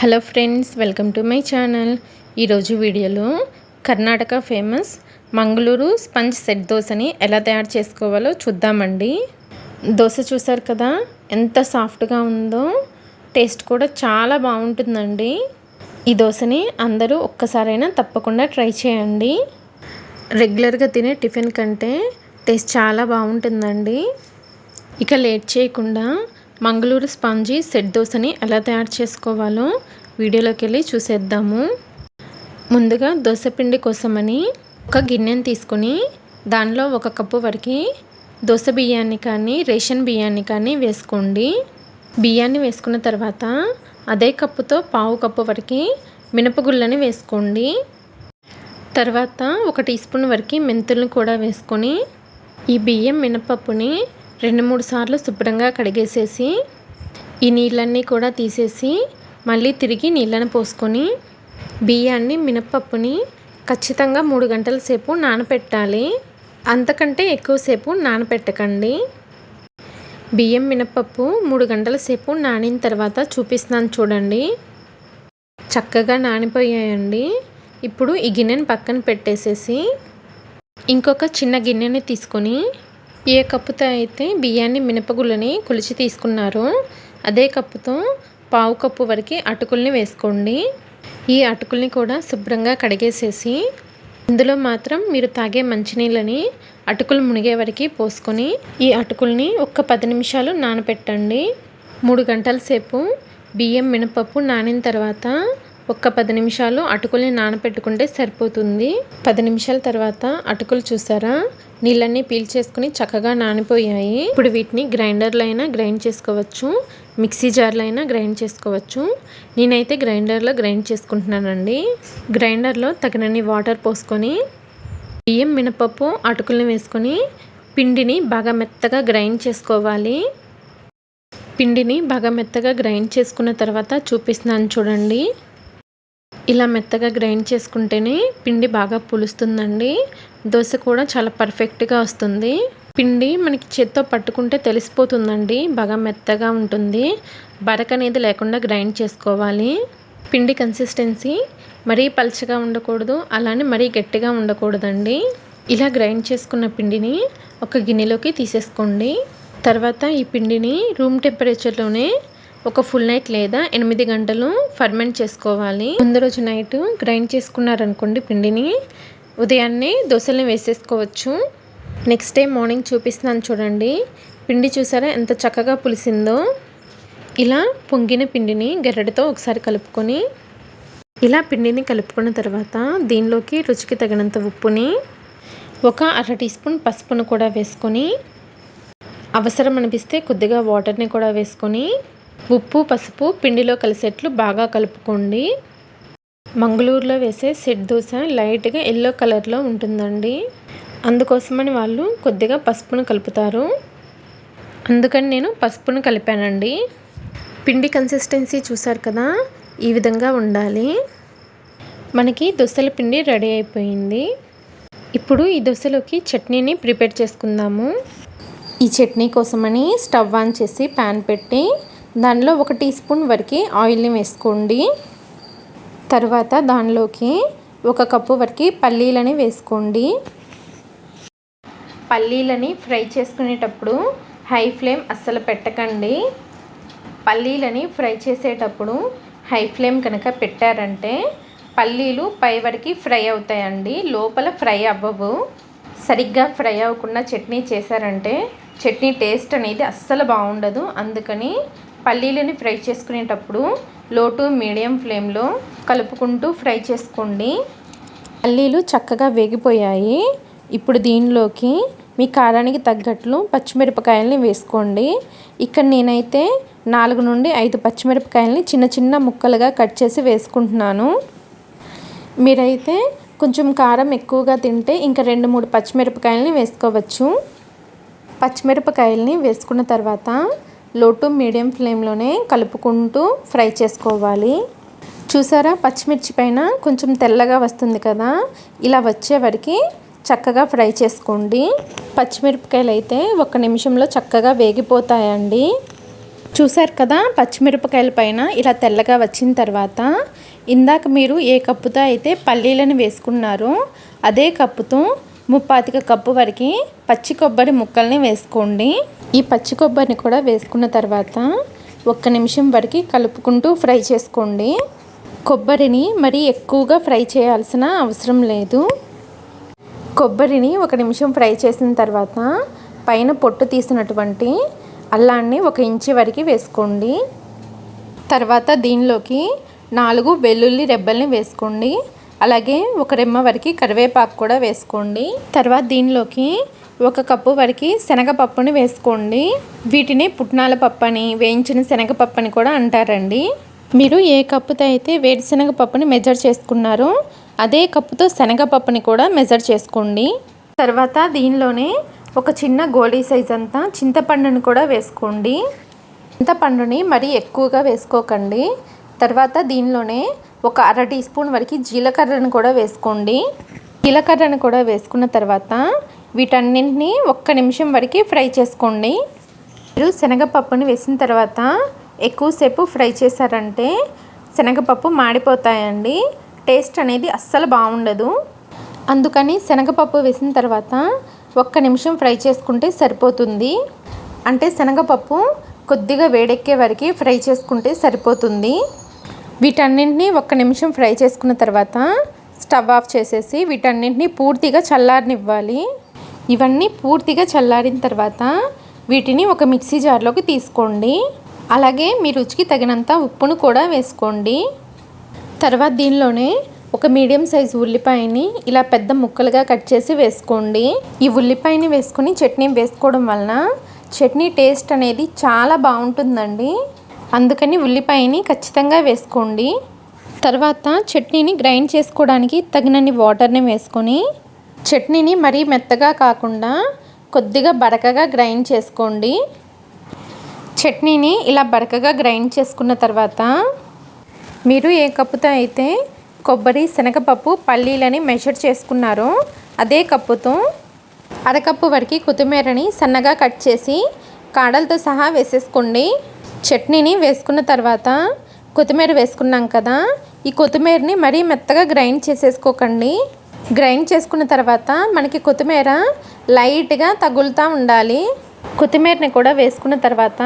Hello friends, welcome to my channel. ఈరోజు వీడియోలో Karnataka famous Mangaluru sponge set దోశని ఎలా తయారు చేసుకోవాలో చూద్దామండి. దోశ చూసారు కదా, ఎంత సాఫ్ట్గా ఉందో, టేస్ట్ కూడా చాలా బాగుంటుందండి. ఈ దోశని అందరూ ఒక్కసారైనా తప్పకుండా ట్రై చేయండి. రెగ్యులర్గా తినే టిఫిన్ కంటే టేస్ట్ చాలా బాగుంటుందండి. ఇక లేట్ చేయకుండా మంగళూరు స్పాంజీ సెట్ దోశని ఎలా తయారు చేసుకోవాలో వీడియోలోకి వెళ్ళి చూసేద్దాము. ముందుగా దోశ పిండి కోసమని ఒక గిన్నెని తీసుకొని దానిలో 1 కప్పు వరకు దోశ బియ్యాన్ని కానీ రేషన్ బియ్యాన్ని కానీ వేసుకోండి. బియ్యాన్ని వేసుకున్న తర్వాత అదే కప్పుతో 1/2 కప్పు వరకు మినపగుళ్ళని వేసుకోండి. తర్వాత 1 టీ స్పూన్ వరకు మెంతులను కూడా వేసుకొని ఈ బియ్యం మినపప్పుని 2-3 సార్లు శుభ్రంగా కడిగేసేసి ఈ నీళ్ళన్నీ కూడా తీసేసి మళ్ళీ తిరిగి నీళ్ళని పోసుకొని బియ్యాన్ని మినపప్పుని ఖచ్చితంగా 3 గంటల సేపు నానపెట్టాలి. అంతకంటే ఎక్కువసేపు నానపెట్టకండి. బియ్యం మినపప్పు 3 గంటల సేపు నానిన తర్వాత చూపిస్తున్నాను చూడండి. చక్కగా నానిపోయాయండి. ఇప్పుడు ఈ గిన్నెని పక్కన పెట్టేసేసి ఇంకొక చిన్న గిన్నెని తీసుకొని ఏ కప్పుతో అయితే బియ్యాన్ని మినపగుళ్ళని కొలిచి తీసుకున్నారో అదే కప్పుతో 1/2 కప్పు వరకు అటుకుల్ని వేసుకోండి. ఈ అటుకుల్ని కూడా శుభ్రంగా కడిగేసేసి ఇందులో మాత్రం మీరు తాగే మంచినీళ్ళని అటుకులు మునిగే వరకు పోసుకొని ఈ అటుకుల్ని ఒక 10 నిమిషాలు నానపెట్టండి. 3 గంటల సేపు బియ్యం మినపప్పు నానిన తర్వాత ఒక 10 నిమిషాలు అటుకుల్ని నానపెట్టుకుంటే సరిపోతుంది. 10 నిమిషాల తర్వాత అటుకులు చూసారా, నీళ్ళన్నీ పీల్చేసుకుని చక్కగా నానిపోయాయి. ఇప్పుడు వీటిని గ్రైండర్లో అయినా గ్రైండ్ చేసుకోవచ్చు, మిక్సీ జార్లో అయినా గ్రైండ్ చేసుకోవచ్చు. నేనైతే గ్రైండర్లో గ్రైండ్ చేసుకుంటున్నానండి. గ్రైండర్లో తగినన్ని వాటర్ పోసుకొని బియ్యం మినపప్పు అటుకుల్ని వేసుకొని పిండిని బాగా మెత్తగా గ్రైండ్ చేసుకోవాలి. పిండిని బాగా మెత్తగా గ్రైండ్ చేసుకున్న తర్వాత చూపిస్తున్నాను చూడండి. ఇలా మెత్తగా గ్రైండ్ చేసుకుంటేనే పిండి బాగా పులుస్తుందండి. దోశ కూడా చాలా పర్ఫెక్ట్గా వస్తుంది. పిండి మనకి చేత్తో పట్టుకుంటే తెలిసిపోతుందండి, బాగా మెత్తగా ఉంటుంది. బరక అనేది లేకుండా గ్రైండ్ చేసుకోవాలి. పిండి కన్సిస్టెన్సీ మరీ పలుచగా ఉండకూడదు, అలానే మరీ గట్టిగా ఉండకూడదండి. ఇలా గ్రైండ్ చేసుకున్న పిండిని ఒక గిన్నెలోకి తీసేసుకోండి. తర్వాత ఈ పిండిని రూమ్ టెంపరేచర్లోనే ఒక ఫుల్ నైట్ లేదా 8 గంటలు ఫర్మెంట్ చేసుకోవాలి. ముందు రోజు నైట్ గ్రైండ్ చేసుకున్నారనుకోండి పిండిని, ఉదయాన్నే దోశల్ని వేసేసుకోవచ్చు. నెక్స్ట్ డే మార్నింగ్ చూపిస్తున్నాను చూడండి. పిండి చూసారా ఎంత చక్కగా పులిసిందో. ఇలా పొంగిన పిండిని గరిటెతో ఒకసారి కలుపుకొని ఇలా పిండిని కలుపుకున్న తర్వాత దీనిలోకి రుచికి తగినంత ఉప్పుని, ఒక 1/2 టీ స్పూన్ పసుపును కూడా వేసుకొని అవసరం అనిపిస్తే కొద్దిగా వాటర్ని కూడా వేసుకొని ఉప్పు పసుపు పిండిలో కలిసేట్లు బాగా కలుపుకోండి. మంగళూరులో వేసే సెట్ దోశ లైట్గా ఎల్లో కలర్లో ఉంటుందండి. అందుకోసమని వాళ్ళు కొద్దిగా పసుపును కలుపుతారు. అందుకని నేను పసుపును కలిపానండి. పిండి కన్సిస్టెన్సీ చూసారు కదా, ఈ విధంగా ఉండాలి. మనకి దోశల పిండి రెడీ అయిపోయింది. ఇప్పుడు ఈ దోశలోకి చట్నీని ప్రిపేర్ చేసుకుందాము. ఈ చట్నీ కోసమని స్టవ్ ఆన్ చేసి ప్యాన్ పెట్టి దానిలో 1 టీ స్పూన్ వరకు ఆయిల్ని వేసుకోండి. తర్వాత దానిలోకి 1 కప్పు వరకు పల్లీలని వేసుకోండి. పల్లీలని ఫ్రై చేసుకునేటప్పుడు హై ఫ్లేమ్ అస్సలు పెట్టకండి. పల్లీలని ఫ్రై చేసేటప్పుడు హై ఫ్లేమ్ కనుక పెట్టారంటే పల్లీలు పై వరకు ఫ్రై అవుతాయండి, లోపల ఫ్రై అవ్వవు. సరిగ్గా ఫ్రై అవ్వకుండా చట్నీ చేశారంటే చట్నీ టేస్ట్ అనేది అస్సలు బాగుండదు. అందుకని పల్లీలని ఫ్రై చేసుకునేటప్పుడు లో టు మీడియం ఫ్లేమ్లో కలుపుకుంటూ ఫ్రై చేసుకోండి. పల్లీలు చక్కగా వేగిపోయాయి. ఇప్పుడు దీనిలోకి మీ కారానికి తగ్గట్లు పచ్చిమిరపకాయలని వేసుకోండి. ఇక్కడ నేనైతే 4 నుండి 5 పచ్చిమిరపకాయలని చిన్న చిన్న ముక్కలుగా కట్ చేసి వేసుకుంటున్నాను. మీరైతే కొంచెం కారం ఎక్కువగా తింటే ఇంకా 2-3 పచ్చిమిరపకాయలని వేసుకోవచ్చు. పచ్చిమిరపకాయలని వేసుకున్న తర్వాత లో టు మీడియం ఫ్లేమ్లోనే కలుపుకుంటూ ఫ్రై చేసుకోవాలి. చూసారా, పచ్చిమిర్చి పైన కొంచెం తెల్లగా వస్తుంది కదా, ఇలా వచ్చే వరకు చక్కగా ఫ్రై చేసుకోండి. పచ్చిమిరపకాయలు అయితే 1 నిమిషంలో చక్కగా వేగిపోతాయండి. చూసారు కదా, పచ్చిమిరపకాయల పైన ఇలా తెల్లగా వచ్చిన తర్వాత ఇందాక మీరు ఏ కప్పుతో అయితే పల్లీలను వేసుకున్నారో అదే కప్పుతో 35 కప్పు వరకు పచ్చి కొబ్బరి ముక్కల్ని వేసుకోండి. ఈ పచ్చి కొబ్బరిని కూడా వేసుకున్న తర్వాత 1 నిమిషం వరకు కలుపుకుంటూ ఫ్రై చేసుకోండి. కొబ్బరిని మరీ ఎక్కువగా ఫ్రై చేయాల్సిన అవసరం లేదు. కొబ్బరిని 1 నిమిషం ఫ్రై చేసిన తర్వాత పైన పొట్టు తీసినటువంటి అల్లాన్ని 1 ఇంచు వరకు వేసుకోండి. తర్వాత దీనిలోకి 4 వెల్లుల్లి రెబ్బల్ని వేసుకోండి. అలాగే 1 రెమ్మ వరకు కరివేపాకు కూడా వేసుకోండి. తర్వాత దీనిలోకి 1 కప్పు వరకు శనగపప్పుని వేసుకోండి. వీటిని పుట్నాల పప్పు అని, వేయించిన శనగపప్పు అని కూడా అంటారండి. మీరు ఏ కప్పుతో అయితే వేరుశనగపప్పుని మెజర్ చేసుకున్నారో అదే కప్పుతో శనగపప్పుని కూడా మెజర్ చేసుకోండి. తర్వాత దీనిలోనే ఒక చిన్న గోళీ సైజ్ అంతా చింతపండుని కూడా వేసుకోండి. చింతపండుని మరీ ఎక్కువగా వేసుకోకండి. తర్వాత దీనిలోనే ఒక 1/2 టీ స్పూన్ వరకు జీలకర్రను కూడా వేసుకోండి. జీలకర్రను కూడా వేసుకున్న తర్వాత వీటన్నింటినీ 1 నిమిషం వరకు ఫ్రై చేసుకోండి. మీరు శనగపప్పుని వేసిన తర్వాత ఎక్కువసేపు ఫ్రై చేశారంటే శనగపప్పు మాడిపోతాయండి. టేస్ట్ అనేది అస్సలు బాగుండదు. అందుకని శనగపప్పు వేసిన తర్వాత 1 నిమిషం ఫ్రై చేసుకుంటే సరిపోతుంది. అంటే శనగపప్పు కొద్దిగా వేడెక్కే వరకు ఫ్రై చేసుకుంటే సరిపోతుంది. వీటన్నింటినీ 1 నిమిషం ఫ్రై చేసుకున్న తర్వాత స్టవ్ ఆఫ్ చేసేసి వీటన్నింటినీ పూర్తిగా చల్లారనివ్వాలి. ఇవన్నీ పూర్తిగా చల్లారిన తర్వాత వీటిని ఒక మిక్సీ జార్లోకి తీసుకోండి. అలాగే మీ రుచికి తగినంత ఉప్పును కూడా వేసుకోండి. తర్వాత దీనిలోనే ఒక మీడియం సైజు ఉల్లిపాయని ఇలా పెద్ద ముక్కలుగా కట్ చేసి వేసుకోండి. ఈ ఉల్లిపాయని వేసుకొని చట్నీ వేసుకోవడం వలన చట్నీ టేస్ట్ అనేది చాలా బాగుంటుందండి. అందుకని ఉల్లిపాయని ఖచ్చితంగా వేసుకోండి. తర్వాత చట్నీని గ్రైండ్ చేసుకోవడానికి తగినన్ని వాటర్ని వేసుకొని చట్నీని మరీ మెత్తగా కాకుండా కొద్దిగా బరకగా గ్రైండ్ చేసుకోండి. చట్నీని ఇలా బరకగా గ్రైండ్ చేసుకున్న తర్వాత మీరు ఏ కప్పుతో అయితే కొబ్బరి, శనగపప్పు, పల్లీలని మెజర్ చేసుకున్నారో అదే కప్పుతో 1/2 కప్పు వరకు కొత్తిమీరని సన్నగా కట్ చేసి కాడలతో సహా వేసేసుకోండి. చట్నీని వేసుకున్న తర్వాత కొత్తిమీర వేసుకున్నాం కదా, ఈ కొత్తిమీరని మరీ మెత్తగా గ్రైండ్ చేసేసుకోకండి. గ్రైండ్ చేసుకున్న తర్వాత మనకి కొత్తిమీర లైట్గా తగులుతూ ఉండాలి. కొత్తిమీరని కూడా వేసుకున్న తర్వాత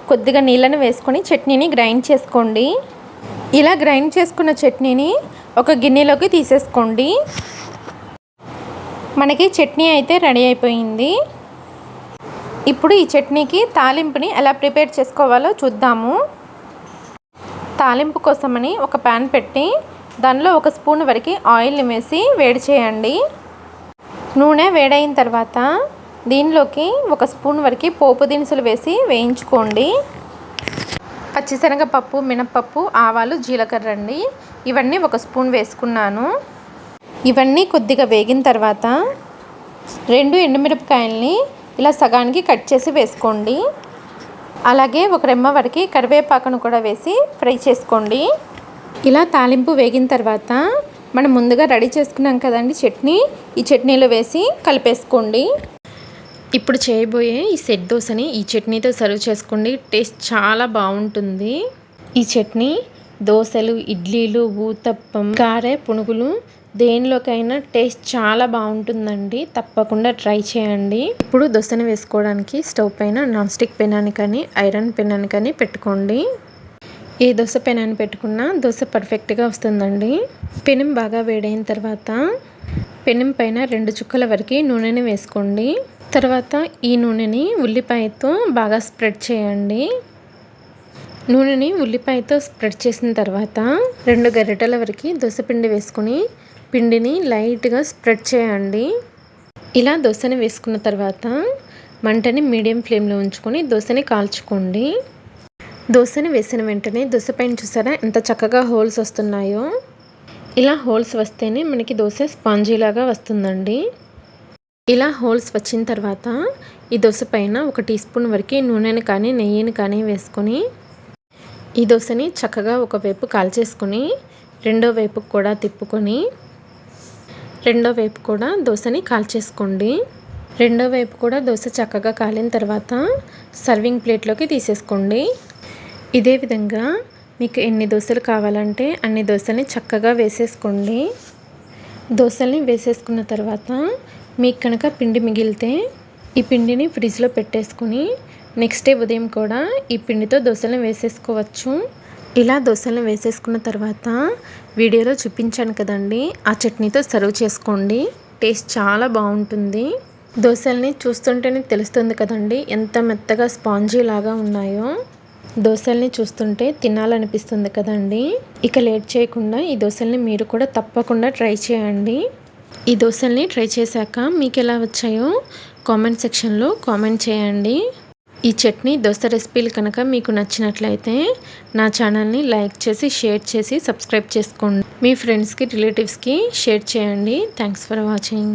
కొద్దిగా నీళ్ళని వేసుకొని చట్నీని గ్రైండ్ చేసుకోండి. ఇలా గ్రైండ్ చేసుకున్న చట్నీని ఒక గిన్నెలోకి తీసేసుకోండి. మనకి చట్నీ అయితే రెడీ అయిపోయింది. ఇప్పుడు ఈ చట్నీకి తాలింపుని ఎలా ప్రిపేర్ చేసుకోవాలో చూద్దాము. తాలింపు కోసమని ఒక ప్యాన్ పెట్టి దానిలో 1 స్పూన్ వరకు ఆయిల్ని వేసి వేడి చేయండి. నూనె వేడైన తర్వాత దీనిలోకి 1 స్పూన్ వరకు పోపు దినుసులు వేసి వేయించుకోండి. పచ్చిశనగపప్పు, మినప్పప్పు, ఆవాలు, జీలకర్ర అండి. ఇవన్నీ 1 స్పూన్ వేసుకున్నాను. ఇవన్నీ కొద్దిగా వేగిన తర్వాత 2 ఎండుమిరపకాయల్ని ఇలా సగానికి కట్ చేసి వేసుకోండి. అలాగే 1 రెమ్మ వరకు కరివేపాకును కూడా వేసి ఫ్రై చేసుకోండి. ఇలా తాలింపు వేగిన తర్వాత మనం ముందుగా రెడీ చేసుకున్నాం కదండి చట్నీ, ఈ చట్నీలో వేసి కలిపేసుకోండి. ఇప్పుడు చేయబోయే ఈ సెట్ దోశని ఈ చట్నీతో సర్వ్ చేసుకోండి. టేస్ట్ చాలా బాగుంటుంది. ఈ చట్నీ దోశలు, ఇడ్లీలు, ఊతప్పం, గారె, పునుగులు దేనిలోకైనా టేస్ట్ చాలా బాగుంటుందండి. తప్పకుండా ట్రై చేయండి. ఇప్పుడు దోశని వేసుకోవడానికి స్టవ్ పైన నాన్ స్టిక్ పెనాన్ని కానీ ఐరన్ పెనాన్ని కానీ పెట్టుకోండి. ఏ దోశ పెనాన్ని పెట్టుకున్నా దోశ పర్ఫెక్ట్గా వస్తుందండి. పెనం బాగా వేడైన తర్వాత పెనం పైన 2 చుక్కల వరకు నూనెని వేసుకోండి. తర్వాత ఈ నూనెని ఉల్లిపాయతో బాగా స్ప్రెడ్ చేయండి. నూనెని ఉల్లిపాయతో స్ప్రెడ్ చేసిన తర్వాత 2 గరిటెల వరకు దోశపిండి వేసుకొని పిండిని లైట్గా స్ప్రెడ్ చేయండి. ఇలా దోశని వేసుకున్న తర్వాత మంటని మీడియం ఫ్లేమ్లో ఉంచుకొని దోశని కాల్చుకోండి. దోశని వేసిన వెంటనే దోశ పైన చూసారా ఎంత చక్కగా హోల్స్ వస్తున్నాయో. ఇలా హోల్స్ వస్తేనే మనకి దోశ స్పాంజీలాగా వస్తుందండి. ఇలా హోల్స్ వచ్చిన తర్వాత ఈ దోశ పైన 1 టీ స్పూన్ వరకు నూనెని కానీ నెయ్యిని కానీ వేసుకొని ఈ దోశని చక్కగా ఒకవైపు కాల్చేసుకొని రెండో వైపుకు కూడా తిప్పుకొని రెండో వైపు కూడా దోశని కాల్చేసుకోండి. రెండో వైపు కూడా దోశ చక్కగా కాలిన తర్వాత సర్వింగ్ ప్లేట్లోకి తీసేసుకోండి. ఇదే విధంగా మీకు ఎన్ని దోశలు కావాలంటే అన్ని దోశల్ని చక్కగా వేసేసుకోండి. దోశల్ని వేసేసుకున్న తర్వాత మీకు కనుక పిండి మిగిలితే ఈ పిండిని ఫ్రిడ్జ్లో పెట్టేసుకుని నెక్స్ట్ డే ఉదయం కూడా ఈ పిండితో దోశలను వేసేసుకోవచ్చు. ఇలా దోశలను వేసేసుకున్న తర్వాత వీడియోలో చూపించాను కదండి, ఆ చట్నీతో సర్వ్ చేసుకోండి. టేస్ట్ చాలా బాగుంటుంది. దోశల్ని చూస్తుంటేనే తెలుస్తుంది కదండి ఎంత మెత్తగా స్పాంజీ లాగా ఉన్నాయో. దోశల్ని చూస్తుంటే తినాలనిపిస్తుంది కదండి. ఇక లేట్ చేయకుండా ఈ దోశల్ని మీరు కూడా తప్పకుండా ట్రై చేయండి. ఈ దోశల్ని ట్రై చేశాక మీకు ఎలా వచ్చాయో కామెంట్ సెక్షన్లో కామెంట్ చేయండి. ఈ చట్నీ దోశ రెసిపీలు కనుక మీకు నచ్చినట్లయితే నా ఛానల్ని లైక్ చేసి షేర్ చేసి సబ్స్క్రైబ్ చేసుకోండి. మీ ఫ్రెండ్స్కి రిలేటివ్స్కి షేర్ చేయండి. Thanks for watching.